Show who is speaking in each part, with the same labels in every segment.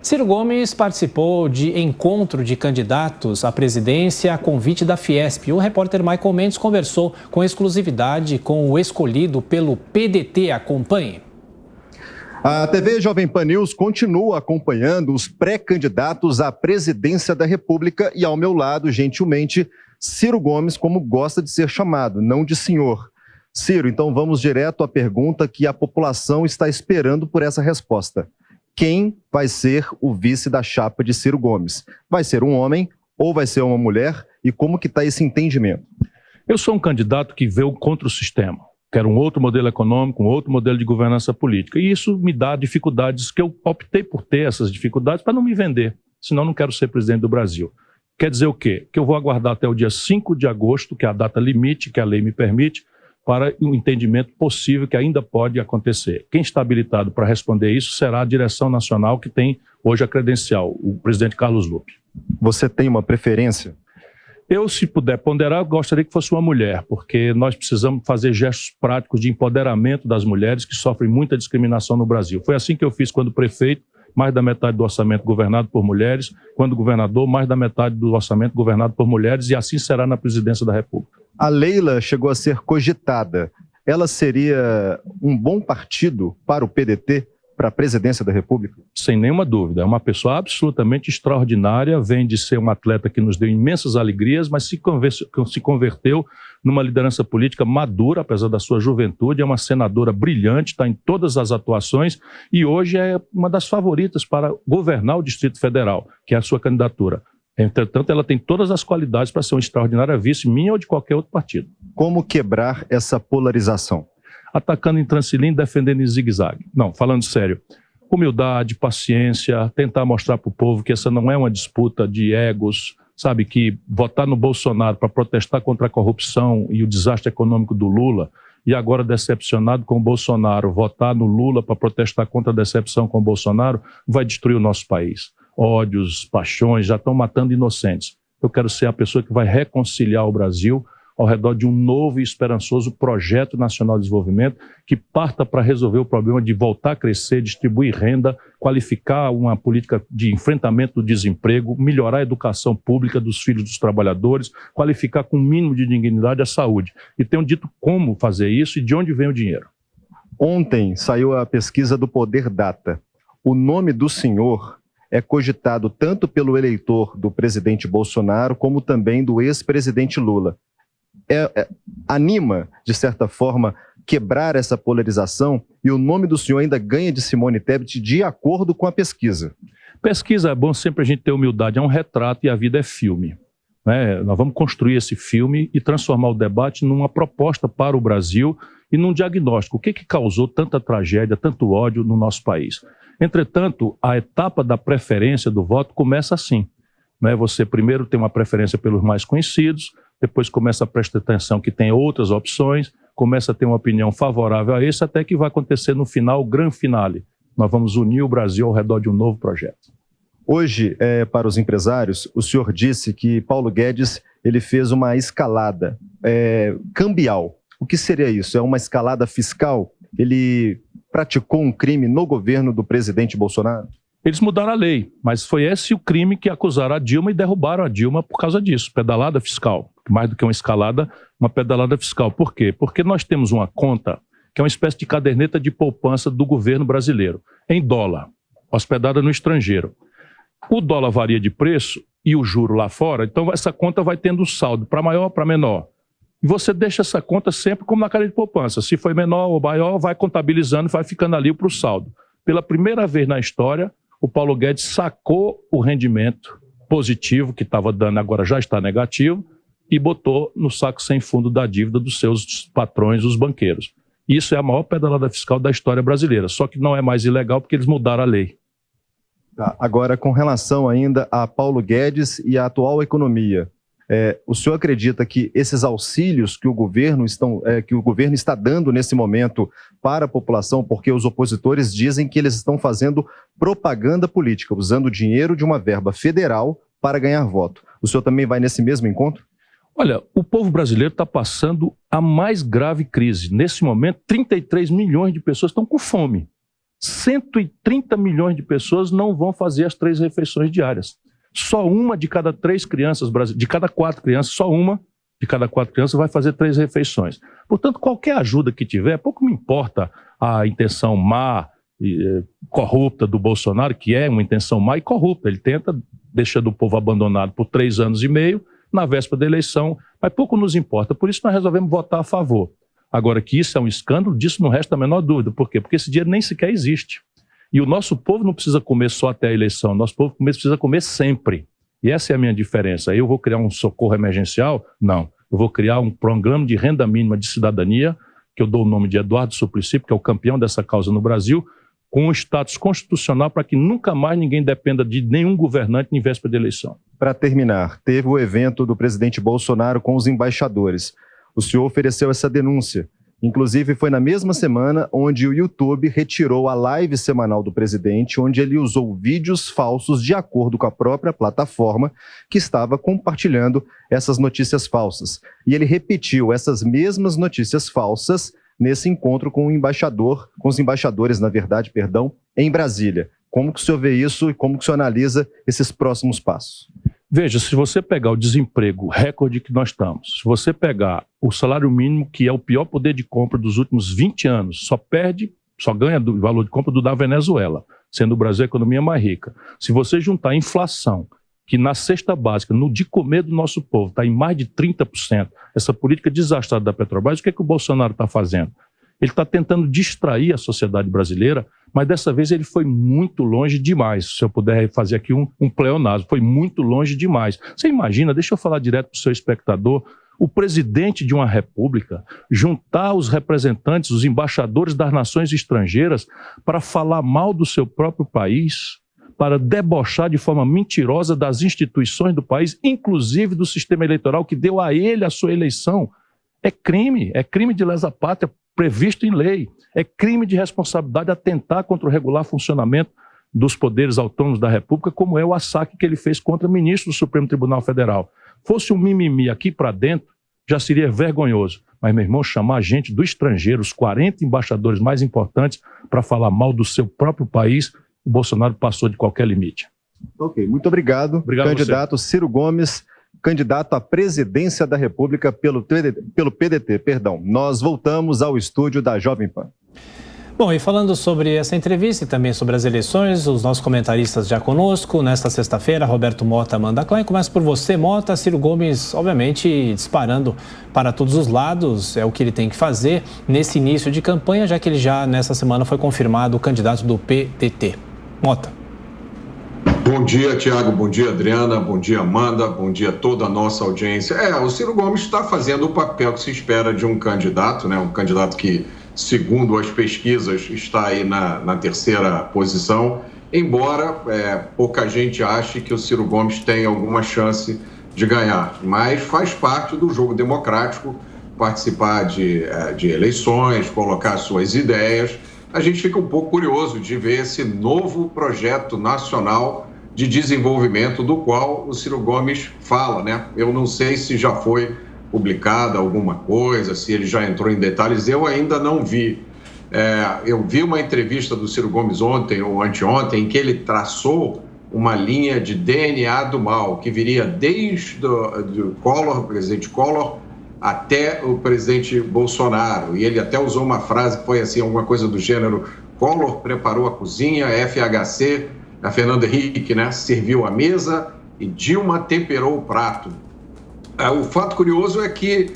Speaker 1: Ciro Gomes participou de encontro de candidatos à presidência a convite da Fiesp. O repórter Michael Mendes conversou com exclusividade com o escolhido pelo PDT. Acompanhe.
Speaker 2: A TV Jovem Pan News continua acompanhando os pré-candidatos à presidência da República e, ao meu lado, gentilmente, Ciro Gomes, como gosta de ser chamado, não de senhor. Ciro, então vamos direto à pergunta que a população está esperando por essa resposta. Quem vai ser o vice da chapa de Ciro Gomes? Vai ser um homem ou vai ser uma mulher? E como que está esse entendimento?
Speaker 3: Eu sou um candidato que veio contra o sistema. Quero um outro modelo econômico, um outro modelo de governança política. E isso me dá dificuldades, que eu optei por ter essas dificuldades para não me vender. Senão não quero ser presidente do Brasil. Quer dizer o quê? Que eu vou aguardar até o dia 5 de agosto, que é a data limite, que a lei me permite, para um entendimento possível que ainda pode acontecer. Quem está habilitado para responder isso será a direção nacional que tem hoje a credencial, o presidente Carlos Lupe.
Speaker 2: Você tem uma preferência?
Speaker 3: Eu, se puder ponderar, gostaria que fosse uma mulher, porque nós precisamos fazer gestos práticos de empoderamento das mulheres que sofrem muita discriminação no Brasil. Foi assim que eu fiz quando prefeito, mais da metade do orçamento governado por mulheres, quando governador, mais da metade do orçamento governado por mulheres, e assim será na presidência da República.
Speaker 2: A Leila chegou a ser cogitada. Ela seria um bom partido para o PDT, para a presidência da República?
Speaker 3: Sem nenhuma dúvida. É uma pessoa absolutamente extraordinária, vem de ser uma atleta que nos deu imensas alegrias, mas se converteu numa liderança política madura, apesar da sua juventude, é uma senadora brilhante, está em todas as atuações e hoje é uma das favoritas para governar o Distrito Federal, que é a sua candidatura. Entretanto, ela tem todas as qualidades para ser uma extraordinária vice, minha ou de qualquer outro partido.
Speaker 2: Como quebrar essa polarização?
Speaker 3: Atacando em transilim, defendendo em zigue-zague. Não, falando sério. Humildade, paciência, tentar mostrar para o povo que essa não é uma disputa de egos, sabe, que votar no Bolsonaro para protestar contra a corrupção e o desastre econômico do Lula, e agora decepcionado com o Bolsonaro, votar no Lula para protestar contra a decepção com o Bolsonaro, vai destruir o nosso país. Ódios, paixões, já estão matando inocentes. Eu quero ser a pessoa que vai reconciliar o Brasil ao redor de um novo e esperançoso projeto nacional de desenvolvimento que parta para resolver o problema de voltar a crescer, distribuir renda, qualificar uma política de enfrentamento do desemprego, melhorar a educação pública dos filhos dos trabalhadores, qualificar com o mínimo de dignidade a saúde. E tenho dito como fazer isso e de onde vem o dinheiro.
Speaker 2: Ontem saiu a pesquisa do Poder Data. O nome do senhor é cogitado tanto pelo eleitor do presidente Bolsonaro como também do ex-presidente Lula. Anima, de certa forma, quebrar essa polarização e o nome do senhor ainda ganha de Simone Tebet de acordo com a pesquisa.
Speaker 3: Pesquisa é bom sempre a gente ter humildade, é um retrato e a vida é filme. Né? Nós vamos construir esse filme e transformar o debate numa proposta para o Brasil e num diagnóstico. O que causou tanta tragédia, tanto ódio no nosso país? Entretanto, a etapa da preferência do voto começa assim. Né? Você primeiro tem uma preferência pelos mais conhecidos, depois começa a prestar atenção que tem outras opções, começa a ter uma opinião favorável a esse, até que vai acontecer no final, o grande finale. Nós vamos unir o Brasil ao redor de um novo projeto.
Speaker 2: Hoje, para os empresários, o senhor disse que Paulo Guedes ele fez uma escalada cambial. O que seria isso? É uma escalada fiscal? Ele praticou um crime no governo do presidente Bolsonaro?
Speaker 3: Eles mudaram a lei, mas foi esse o crime que acusaram a Dilma e derrubaram a Dilma por causa disso, pedalada fiscal. Mais do que uma escalada, uma pedalada fiscal. Por quê? Porque nós temos uma conta que é uma espécie de caderneta de poupança do governo brasileiro, em dólar, hospedada no estrangeiro. O dólar varia de preço e o juro lá fora, então essa conta vai tendo saldo para maior ou para menor. E você deixa essa conta sempre como na caderneta de poupança. Se foi menor ou maior, vai contabilizando e vai ficando ali para o saldo. Pela primeira vez na história, o Paulo Guedes sacou o rendimento positivo que estava dando, agora já está negativo, e botou no saco sem fundo da dívida dos seus patrões, os banqueiros. Isso é a maior pedalada fiscal da história brasileira, só que não é mais ilegal porque eles mudaram a lei.
Speaker 2: Tá, agora, com relação ainda a Paulo Guedes e a atual economia, o senhor acredita que esses auxílios que o governo está dando nesse momento para a população, porque os opositores dizem que eles estão fazendo propaganda política, usando o dinheiro de uma verba federal para ganhar voto. O senhor também vai nesse mesmo encontro?
Speaker 3: Olha, o povo brasileiro está passando a mais grave crise. Nesse momento, 33 milhões de pessoas estão com fome. 130 milhões de pessoas não vão fazer as 3 refeições diárias. Só uma de cada 3 crianças, de cada 4 crianças, só uma de cada 4 crianças vai fazer 3 refeições. Portanto, qualquer ajuda que tiver, pouco me importa a intenção má e corrupta do Bolsonaro, que é uma intenção má e corrupta. Ele tenta deixar o povo abandonado por 3 anos e meio, na véspera da eleição, mas pouco nos importa. Por isso nós resolvemos votar a favor. Agora, que isso é um escândalo, disso não resta a menor dúvida. Por quê? Porque esse dinheiro nem sequer existe. E o nosso povo não precisa comer só até a eleição, o nosso povo precisa comer sempre. E essa é a minha diferença. Eu vou criar um socorro emergencial? Não. Eu vou criar um programa de renda mínima de cidadania, que eu dou o nome de Eduardo Suplicy, que é o campeão dessa causa no Brasil, com um status constitucional para que nunca mais ninguém dependa de nenhum governante em véspera de eleição.
Speaker 2: Para terminar, teve o evento do presidente Bolsonaro com os embaixadores. O senhor ofereceu essa denúncia. Inclusive, foi na mesma semana onde o YouTube retirou a live semanal do presidente, onde ele usou vídeos falsos de acordo com a própria plataforma que estava compartilhando essas notícias falsas. E ele repetiu essas mesmas notícias falsas nesse encontro com os embaixadores, em Brasília. Como que o senhor vê isso e como que o senhor analisa esses próximos passos?
Speaker 3: Veja, se você pegar o desemprego recorde que nós estamos, se você pegar o salário mínimo, que é o pior poder de compra dos últimos 20 anos, só ganha do valor de compra do da Venezuela, sendo o Brasil a economia mais rica. Se você juntar a inflação, que na cesta básica, no de comer do nosso povo, está em mais de 30%, essa política desastrada da Petrobras, o que é que o Bolsonaro está fazendo? Ele está tentando distrair a sociedade brasileira, mas dessa vez ele foi muito longe demais. Se eu puder fazer aqui um pleonasmo, foi muito longe demais. Você imagina, deixa eu falar direto para o seu espectador, o presidente de uma república juntar os representantes, os embaixadores das nações estrangeiras para falar mal do seu próprio país, para debochar de forma mentirosa das instituições do país, inclusive do sistema eleitoral que deu a ele a sua eleição. É crime de lesa pátria previsto em lei. É crime de responsabilidade atentar contra o regular funcionamento dos poderes autônomos da República, como é o assaque que ele fez contra o ministro do Supremo Tribunal Federal. Fosse um mimimi aqui para dentro, já seria vergonhoso. Mas, meu irmão, chamar gente do estrangeiro, os 40 embaixadores mais importantes, para falar mal do seu próprio país, o Bolsonaro passou de qualquer limite.
Speaker 2: Ok, muito obrigado. Candidato Ciro Gomes, candidato à presidência da República pelo PDT. Nós voltamos ao estúdio da Jovem Pan.
Speaker 1: Bom, e falando sobre essa entrevista e também sobre as eleições, os nossos comentaristas já conosco. Nesta sexta-feira, Roberto Mota, Amanda Klein. Começa por você, Mota. Ciro Gomes, obviamente, disparando para todos os lados. É o que ele tem que fazer nesse início de campanha, já que ele já, nessa semana, foi confirmado o candidato do PDT. Mota.
Speaker 4: Bom dia, Tiago. Bom dia, Adriana. Bom dia, Amanda. Bom dia a toda a nossa audiência. O Ciro Gomes está fazendo o papel que se espera de um candidato, né? Um candidato que, segundo as pesquisas, está aí na terceira posição, embora pouca gente ache que o Ciro Gomes tem alguma chance de ganhar. Mas faz parte do jogo democrático participar de eleições, colocar suas ideias. A gente fica um pouco curioso de ver esse novo projeto nacional de desenvolvimento do qual o Ciro Gomes fala, né? Eu não sei se já foi publicada alguma coisa, se ele já entrou em detalhes, eu ainda não vi. Eu vi uma entrevista do Ciro Gomes ontem ou anteontem em que ele traçou uma linha de DNA do mal, que viria desde o presidente Collor, até o presidente Bolsonaro. E ele até usou uma frase que foi assim, alguma coisa do gênero: Collor preparou a cozinha, FHC, a Fernando Henrique, né, serviu a mesa e Dilma temperou o prato. O fato curioso é que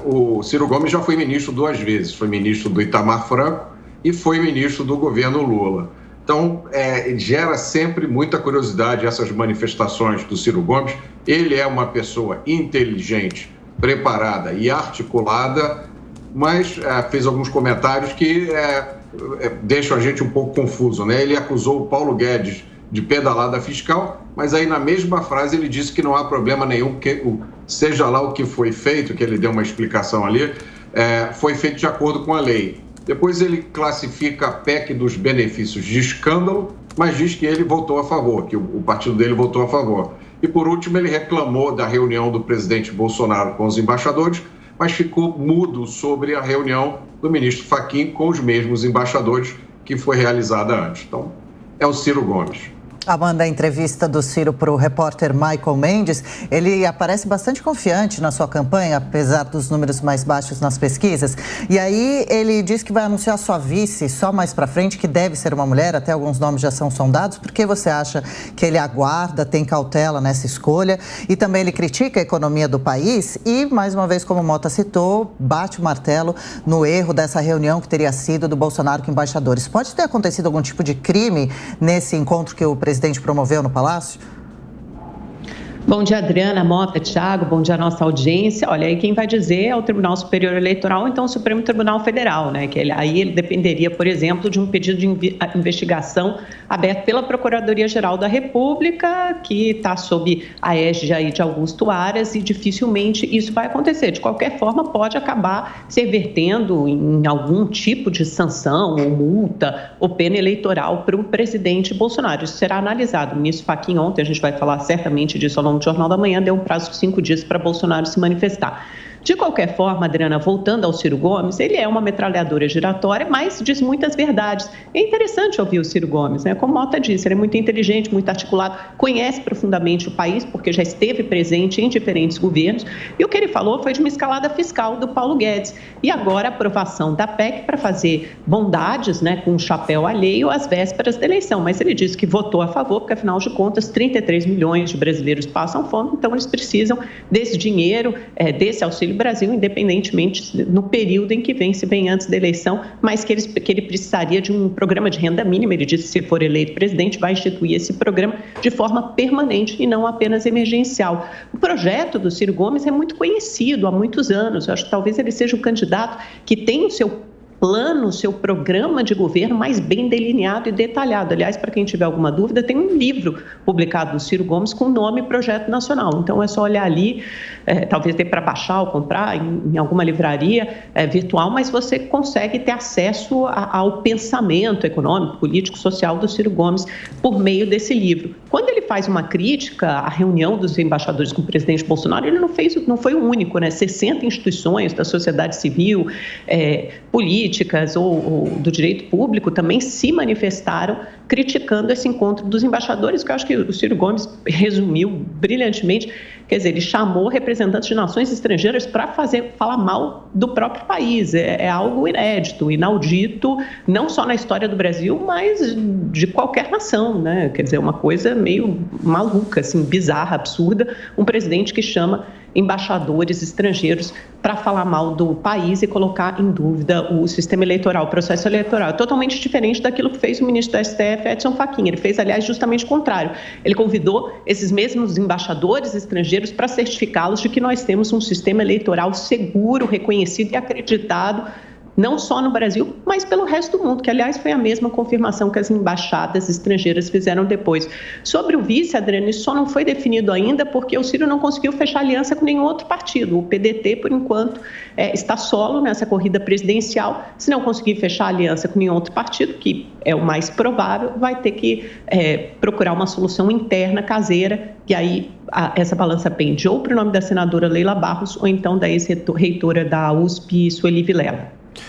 Speaker 4: o Ciro Gomes já foi ministro 2 vezes. Foi ministro do Itamar Franco e foi ministro do governo Lula. Então, gera sempre muita curiosidade essas manifestações do Ciro Gomes. Ele é uma pessoa inteligente, preparada e articulada, mas fez alguns comentários que deixam a gente um pouco confuso, né? Ele acusou o Paulo Guedes de pedalada fiscal, mas aí na mesma frase ele disse que não há problema nenhum, porque seja lá o que foi feito, que ele deu uma explicação ali, foi feito de acordo com a lei. Depois ele classifica a PEC dos benefícios de escândalo, mas diz que ele votou a favor, que o partido dele votou a favor. E por último ele reclamou da reunião do presidente Bolsonaro com os embaixadores, mas ficou mudo sobre a reunião do ministro Fachin com os mesmos embaixadores, que foi realizada antes. Então, é o Ciro Gomes.
Speaker 5: Amanda, a entrevista do Ciro para o repórter Michael Mendes, ele aparece bastante confiante na sua campanha, apesar dos números mais baixos nas pesquisas. E aí ele diz que vai anunciar sua vice só mais para frente, que deve ser uma mulher, até alguns nomes já são sondados. Por que você acha que ele aguarda, tem cautela nessa escolha? E também ele critica a economia do país e, mais uma vez, como o Mota citou, bate o martelo no erro dessa reunião que teria sido do Bolsonaro com embaixadores. Pode ter acontecido algum tipo de crime nesse encontro que o presidente promoveu no Palácio?
Speaker 6: Bom dia, Adriana, Mota, Thiago, bom dia à nossa audiência. Olha, aí quem vai dizer é o Tribunal Superior Eleitoral, então o Supremo Tribunal Federal, né? Que aí ele dependeria, por exemplo, de um pedido de investigação aberto pela Procuradoria-Geral da República, que está sob a égide aí de Augusto Aras, e dificilmente isso vai acontecer. De qualquer forma, pode acabar se revertendo em algum tipo de sanção ou multa ou pena eleitoral para o presidente Bolsonaro. Isso será analisado. O ministro Fachin, ontem, a gente vai falar certamente disso ao longo do Jornal da Manhã, deu um prazo de 5 dias para Bolsonaro se manifestar. De qualquer forma, Adriana, voltando ao Ciro Gomes, ele é uma metralhadora giratória, mas diz muitas verdades. É interessante ouvir o Ciro Gomes, né? Como Mota disse, ele é muito inteligente, muito articulado, conhece profundamente o país, porque já esteve presente em diferentes governos, e o que ele falou foi de uma escalada fiscal do Paulo Guedes. E agora a aprovação da PEC para fazer bondades, né, com um chapéu alheio às vésperas da eleição. Mas ele disse que votou a favor, porque afinal de contas 33 milhões de brasileiros passam fome, então eles precisam desse dinheiro, desse Auxílio Brasil, independentemente no período em que vem, se vem antes da eleição, mas que ele precisaria de um programa de renda mínima. Ele disse que, se for eleito presidente, vai instituir esse programa de forma permanente e não apenas emergencial. O projeto do Ciro Gomes é muito conhecido há muitos anos. Eu acho que talvez ele seja o candidato que tem o seu plano, o seu programa de governo mais bem delineado e detalhado. Aliás, para quem tiver alguma dúvida, tem um livro publicado do Ciro Gomes com o nome Projeto Nacional. Então, é só olhar ali, talvez dê para baixar ou comprar em alguma livraria virtual, mas você consegue ter acesso ao pensamento econômico, político, social do Ciro Gomes por meio desse livro. Quando ele faz uma crítica à reunião dos embaixadores com o presidente Bolsonaro, ele não foi o único, né? 60 instituições da sociedade civil, políticas ou do direito público também se manifestaram criticando esse encontro dos embaixadores, que eu acho que o Ciro Gomes resumiu brilhantemente. Quer dizer, ele chamou representantes de nações estrangeiras para falar mal do próprio país. É algo inédito, inaudito, não só na história do Brasil, mas de qualquer nação, né? Quer dizer, uma coisa meio maluca, assim, bizarra, absurda, um presidente que chama embaixadores estrangeiros para falar mal do país e colocar em dúvida o sistema eleitoral, o processo eleitoral. Totalmente diferente daquilo que fez o ministro da STF, Edson Fachin. Ele fez, aliás, justamente o contrário. Ele convidou esses mesmos embaixadores estrangeiros para certificá-los de que nós temos um sistema eleitoral seguro, reconhecido e acreditado, não só no Brasil, mas pelo resto do mundo, que, aliás, foi a mesma confirmação que as embaixadas estrangeiras fizeram depois. Sobre o vice, Adriano, isso só não foi definido ainda porque o Ciro não conseguiu fechar aliança com nenhum outro partido. O PDT, por enquanto, está solo nessa corrida presidencial. Se não conseguir fechar aliança com nenhum outro partido, que é o mais provável, vai ter que procurar uma solução interna, caseira, e aí essa balança pende ou para o nome da senadora Leila Barros ou então da ex-reitora da USP, Sueli Vilela.